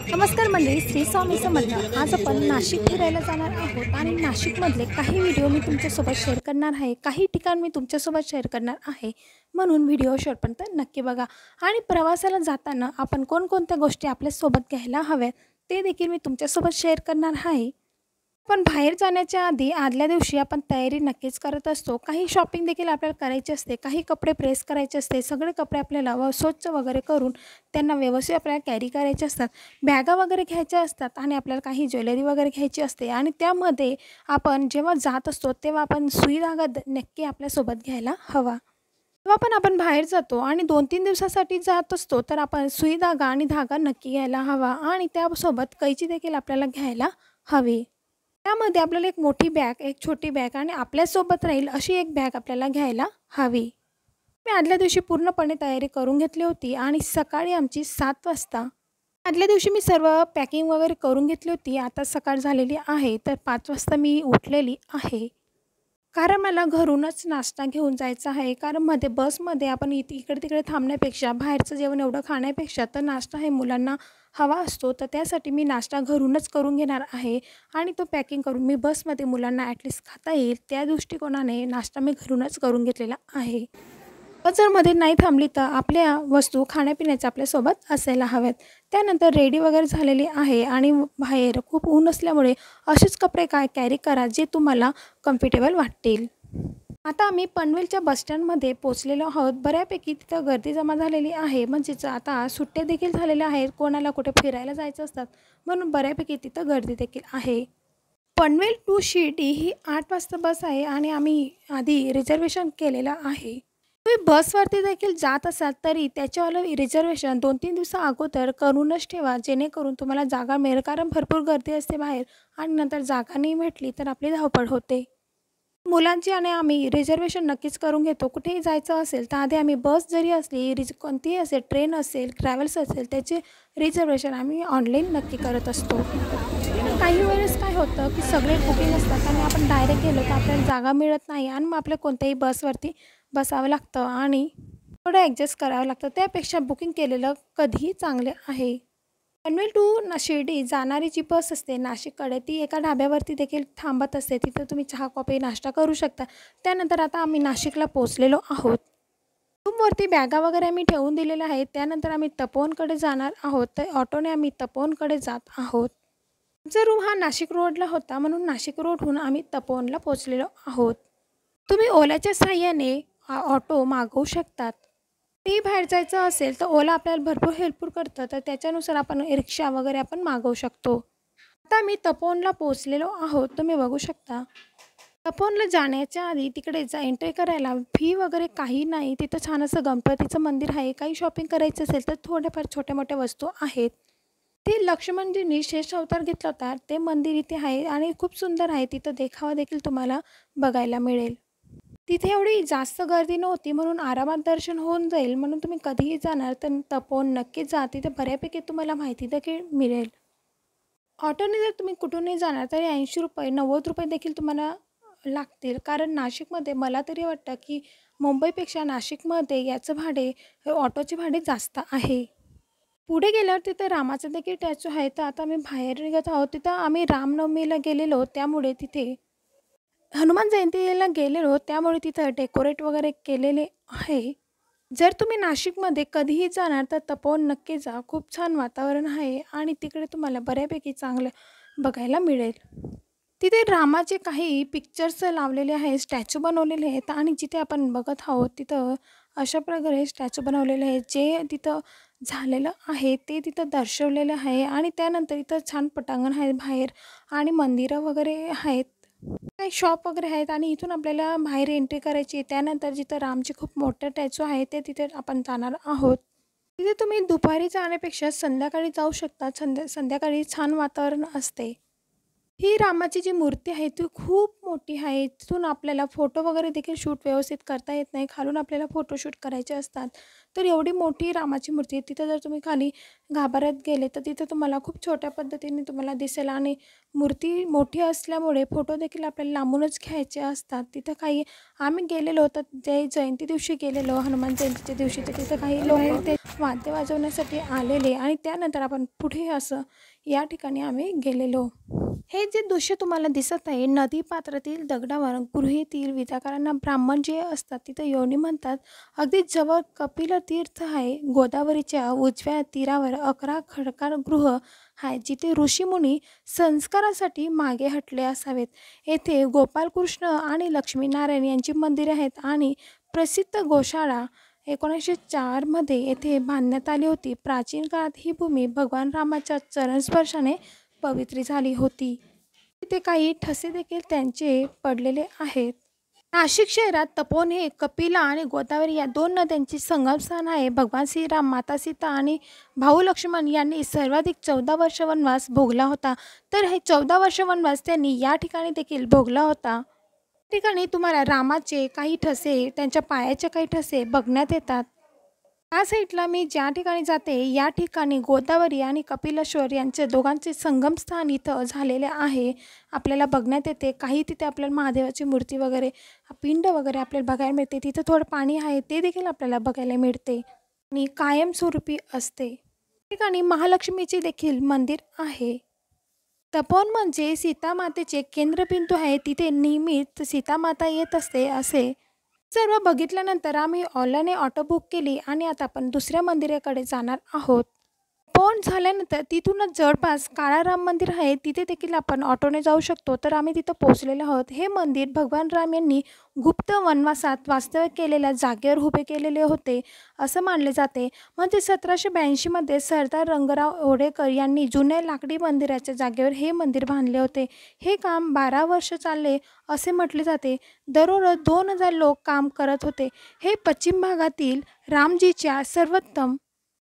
नमस्कार मंडळी, श्री स्वामी समर्थ. आज आपण नाशिक फिरायला जाणार आहोत आणि नाशिकमधले काही व्हिडिओ मी तुमच्यासोबत शेअर करणार आहे. काही ठिकाण मी तुमच्यासोबत शेअर करणार आहे, म्हणून व्हिडिओ शेवटपर्यंत नक्की बघा. आणि प्रवासाला जाताना आपण कोणकोणत्या गोष्टी आपल्यासोबत घ्यायला हव्यात ते देखील मी तुमच्यासोबत शेअर करणार आहे. पण बाहेर जाण्याच्या आधी आदल्या दिवशी आपण तयारी नक्कीच करत असतो. काही शॉपिंग देखील आपल्याला करायची असते, काही कपडे प्रेस करायचे असते. सगळे कपडे आपल्याला स्वच्छ वगैरे करून त्यांना व्यवस्थित आपल्याला कॅरी करायचे असतात. बॅगा वगैरे घ्यायच्या असतात आणि आपल्याला काही ज्वेलरी वगैरे घ्यायची असते. आणि त्यामध्ये आपण जेव्हा जात असतो तेव्हा आपण सुई धागा नक्की आपल्यासोबत घ्यायला हवा. जेव्हा पण आपण बाहेर जातो आणि 2-3 दिवसासाठी जात असतो तर आपण सुई धागा आणि धागा नक्की घ्यायला हवा आणि त्यासोबत कैची देखील आपल्याला घ्यायला हवी. त्यामध्ये आपल्याला एक मोठी बॅग, एक छोटी बॅग आणि आपल्यासोबत राहील अशी एक बॅग आपल्याला घ्यायला हवी. मी आदल्या दिवशी पूर्णपणे तयारी करून घेतली होती आणि सकाळी आमची 7 वाजता आदल्या दिवशी मी सर्व पॅकिंग वगैरे करून घेतली होती. आता सकाळ झालेली आहे तर 5 वाजता मी उठलेली आहे. कारण मला घरूनच नाश्ता घेऊन जायचा आहे. कारण बसमध्ये आपण इकडे-तिकडे थांबण्यापेक्षा, बाहेरचं जेवण एवढं खाण्यापेक्षा तर नाश्ता हे मुलांना हवा असतो. तर त्यासाठी मी नाश्ता घरूनच करून घेणार आहे आणि तो पॅकिंग करून मी बसमध्ये मुलांना ॲटलीस्ट खाता येईल त्या दृष्टिकोनाने नाश्ता मी घरूनच करून घेतलेला आहे. बस जर मध्ये नाही थांबली तर आपल्या वस्तू खाण्यापिण्याच्या आपल्यासोबत असायला हव्यात. त्यानंतर रेडी वगैरे झालेली आहे आणि बाहेर खूप ऊन असल्यामुळे असेच कपडे कॅरी करा जे तुम्हाला कम्फर्टेबल वाटतील. आता आम्ही पनवेलच्या बसस्टँडमध्ये पोचलेलो आहोत. बऱ्यापैकी तिथं गर्दी जमा झालेली आहे. म्हणजेच आता सुट्ट्या देखील झालेल्या आहेत. कोणाला कुठे फिरायला जायचं असतात म्हणून बऱ्यापैकी तिथं गर्दी देखील आहे. पनवेल टू शिर्डी ही 8 वाजता बस आहे आणि आम्ही आधी रिझर्वेशन केलेलं आहे. तुम्ही बसवरती देखील जात असाल तरी त्याच्यावालं रिझर्वेशन 2-3 दिवसा अगोदर करूनच ठेवा, जेणेकरून तुम्हाला जागा मिळेल. कारण भरपूर गर्दी असते बाहेर आणि नंतर जागा नाही भेटली तर आपली धावपळ होते. मुलांची आणि आम्ही रिझर्वेशन नक्कीच करून घेतो. कुठेही जायचं असेल तर आधी आम्ही बस जरी असली, कोणतीही असेल, ट्रेन असेल, ट्रॅव्हल्स असेल, त्याचे रिझर्वेशन आम्ही ऑनलाईन नक्की करत असतो. आणि काही वेळेस काय होतं की सगळे बुकिंग असतात आणि आपण डायरेक्ट गेलो तर आपल्याला जागा मिळत नाही आणि मग आपल्या कोणत्याही बसवरती बसावं लागतं आणि थोडं ॲडजस्ट करावं लागतं. त्यापेक्षा बुकिंग केलेलं कधीही चांगले आहे. पनवेल टू शिर्डी जाणारी जी बस असते नाशिककडे ती एका ढाब्यावरती देखील थांबत असते. तिथं तुम्ही चहा, कॉफी, नाश्ता करू शकता. त्यानंतर आता आम्ही नाशिकला पोचलेलो आहोत. रूमवरती बॅगा वगैरे आम्ही ठेवून दिलेल्या आहेत. त्यानंतर आम्ही तपोवनकडे जाणार आहोत. तर ऑटोने आम्ही तपोवनकडे जात आहोत. आमचा रूम हा नाशिक रोडला होता म्हणून नाशिक रोडहून आम्ही तपोवनला पोचलेलो आहोत. तुम्ही ओलाच्या साहाय्याने ऑटो मागवू शकतात. ते बाहेर जायचं असेल तर ओला आपल्याला भरपूर हेल्पफुल करतं, तर त्याच्यानुसार आपण रिक्षा वगैरे आपण मागवू शकतो. आता मी तपोवनला पोचलेलो आहोत. तुम्ही बघू शकता. तपोवनला जाण्याच्या आधी तिकडे एंट्री करायला फी वगैरे काही नाही. तिथं छान असं गणपतीचं मंदिर आहे. काही शॉपिंग करायचं असेल तर थोड्याफार छोट्या-मोठ्या वस्तू आहेत. ते लक्ष्मणजींनी शेष अवतार घेतला होता ते मंदिर इथे आहे आणि खूप सुंदर आहे. तिथं देखावा देखील तुम्हाला बघायला मिळेल. तिथे एवढी जास्त गर्दी नव्हती म्हणून आरामात दर्शन होऊन जाईल. म्हणून तुम्ही कधीही जाणार तर तपोवन नक्कीच जा. तिथे बऱ्यापैकी तुम्हाला माहिती देखील मिळेल. ऑटोने जर तुम्ही कुठूनही जाणार तरी ₹80, ₹90 देखील तुम्हाला लागतील. कारण नाशिकमध्ये मला तरी वाटतं की मुंबईपेक्षा नाशिकमध्ये याचं भाडे, ऑटोचे भाडे जास्त आहे. पुढे गेल्यावर तिथे रामाचं देखील स्टॅच्यू आहे. तर आता आम्ही बाहेर निघत आहोत. तिथं आम्ही रामनवमीला गेलेलो त्यामुळे तिथे हनुमान जयंतीला गेलेलो त्यामुळे तिथं डेकोरेट वगैरे केलेले आहे. जर तुम्ही नाशिकमध्ये कधीही जाणार तर तपोवन नक्की जा. खूप छान वातावरण आहे आणि तिकडे तुम्हाला बऱ्यापैकी चांगलं बघायला मिळेल. तिथे रामाचे काही पिक्चर्स लावलेले आहेत, स्टॅच्यू बनवलेले आहेत आणि जिथे आपण बघत आहोत तिथं अशा प्रकारे स्टॅच्यू बनवलेले आहेत. जे तिथं झालेलं आहे ते तिथं दर्शवलेलं आहे आणि त्यानंतर इथं छान पटांगण आहे बाहेर आणि मंदिरं वगैरे आहेत. काही शॉप वगैरे आहेत आणि इथून आपल्याला बाहेर एंट्री करायची. त्यानंतर जिथं रामची खूप मोठं स्टॅच्यू आहे ते तिथे आपण जाणार आहोत. तिथे तुम्ही दुपारी जाण्यापेक्षा संध्याकाळी जाऊ शकता. संध्याकाळी छान वातावरण असते. ही रामाची जी मूर्ती आहे ती खूप मोठी आहे. तिथून आपल्याला फोटो वगैरे देखील शूट व्यवस्थित करता येत नाही. खालून आपल्याला फोटोशूट करायचे असतात. तर एवढी मोठी रामाची मूर्ती आहे. तिथं जर तुम्ही खाली गाभाऱ्यात गेले तर तिथं तुम्हाला खूप छोट्या पद्धतीने तुम्हाला दिसेल आणि मूर्ती मोठी असल्यामुळे फोटो देखील आपल्याला लांबूनच घ्यायचे असतात. तिथं काही आम्ही गेलेलो तर ते जयंती दिवशी गेलेलो, हनुमान जयंतीच्या दिवशी. तर तिथं काही लोक ते वाद्य वाजवण्यासाठी आलेले आणि त्यानंतर आपण पुढे असं या ठिकाणी आम्ही गेलेलो. हे जे दृश्य तुम्हाला दिसत आहे, नदी पात्रातील दगडावर गृहीतील विधाकारांना ब्राह्मण जे असतात तिथं योनी म्हणतात. अगदी जवळ कपिल तीर्थ आहे. गोदावरीच्या उजव्या तीरावर 11 खडकार गृह आहे, जिथे ऋषीमुनी संस्कारासाठी मागे हटले असावेत. येथे गोपालकृष्ण आणि लक्ष्मीनारायण यांची मंदिरे आहेत आणि प्रसिद्ध गोशाळा 1904 मध्ये येथे बांधण्यात आली होती. प्राचीन काळात ही भूमी भगवान रामाच्या चरणस्पर्शाने पवित्र झाली होती. तिथे काही ठसे देखील त्यांचे पडलेले आहेत. नाशिक शहरात तपोवन हे कपिला आणि गोदावरी या 2 नद्यांचे संगमस्थान आहे. भगवान श्रीराम, माता सीता आणि भाऊ लक्ष्मण यांनी सर्वाधिक 14 वर्ष वनवास भोगला होता. तर हे 14 वर्ष वनवास त्यांनी या ठिकाणी देखील भोगला होता. या ठिकाणी तुम्हाला रामाचे काही ठसे, त्यांच्या पायाचे काही ठसे बघण्यात येतात. या साईडला मी ज्या ठिकाणी जाते या ठिकाणी गोदावरी आणि कपिलेश्वर यांचे दोघांचे संगमस्थान इथं झालेले आहे. आपल्याला बघण्यात येते. काही तिथे आपल्याला महादेवाची मूर्ती वगैरे, पिंड वगैरे आपल्याला बघायला मिळते. तिथं थोडं पाणी आहे ते देखील आपल्याला बघायला मिळते आणि कायमस्वरूपी असते. या ठिकाणी महालक्ष्मीचे देखील मंदिर आहे. तपोवन म्हणजे सीतामातेचे केंद्रबिंदू आहे. तिथे नेहमीच सीतामाता येत असते. असे सर्व बघितल्यानंतर आम्ही ऑनलाईन ऑटो बुक केली आणि आता आपण दुसऱ्या मंदिराकडे जाणार आहोत. तपोवन झाल्यानंतर तिथूनच जवळपास काळा राम मंदिर आहे, तिथे देखील आपण ऑटोने जाऊ शकतो. तर आम्ही तिथं पोहोचलेलो आहोत. हे मंदिर भगवान राम यांनी गुप्त वनवासात वास्तव्य केलेल्या जागेवर उभे केलेले होते असं मानले जाते. म्हणजे 1782 मध्ये सरदार रंगराव ओढेकर यांनी जुन्या लाकडी मंदिराच्या जागेवर हे मंदिर बांधले होते. हे काम 12 वर्ष चालले असे म्हटले जाते. दररोज 2000 लोक काम करत होते. हे पश्चिम भागातील रामजीच्या सर्वोत्तम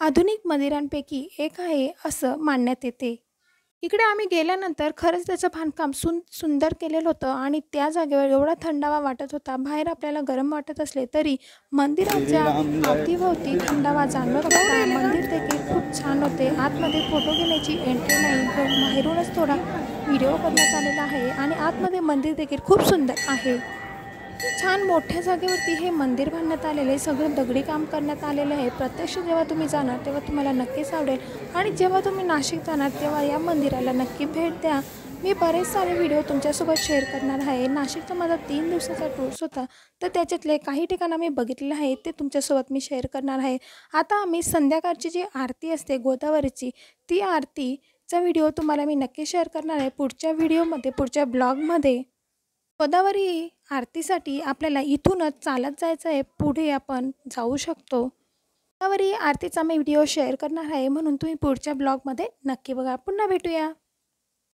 आधुनिक मंदिरांपैकी एक आहे असं मानण्यात येते. इकडे आम्ही गेल्यानंतर खरंच त्याचं बांधकाम सुंदर केलेलं होतं आणि त्या जागेवर एवढा थंडावा वाटत होता. बाहेर आपल्याला गरम वाटत असले तरी मंदिराच्या अवतीभोवती थंडावा जाणवत होता. मंदिर देखील खूप छान होते. आतमध्ये फोटो घेण्याची एंट्री नाही, बाहेरूनच थोडा व्हिडिओ करण्यात आलेला आहे आणि आतमध्ये मंदिर देखील खूप सुंदर आहे. छान मोठ्या जागेवरती हे मंदिर बांधण्यात आलेले, सगळं दगडी काम करण्यात आलेलं आहे. प्रत्यक्ष जेव्हा तुम्ही जाणार तेव्हा तुम्हाला नक्कीच आवडेल आणि जेव्हा तुम्ही नाशिक जाणार तेव्हा या मंदिराला नक्की भेट द्या. मी बरेच सारे व्हिडिओ तुमच्यासोबत शेअर करणार आहे. नाशिकचा माझा 3 दिवसाचा टूर्स होता, तर त्याच्यातले काही ठिकाणं मी बघितलेलं आहे ते तुमच्यासोबत मी शेअर करणार आहे. आता आम्ही संध्याकाळची जी आरती असते गोदावरीची, ती आरतीचा व्हिडिओ तुम्हाला मी नक्की शेअर करणार आहे पुढच्या व्हिडिओमध्ये, पुढच्या ब्लॉगमध्ये. गोदावरी आरतीसाठी आपल्याला इथूनच चालत जायचं आहे. पुढे आपण जाऊ शकतो. गोदावरी आरतीचा मी व्हिडिओ शेअर करणार आहे, म्हणून तुम्ही पुढच्या ब्लॉगमध्ये नक्की बघा. पुन्हा भेटूया.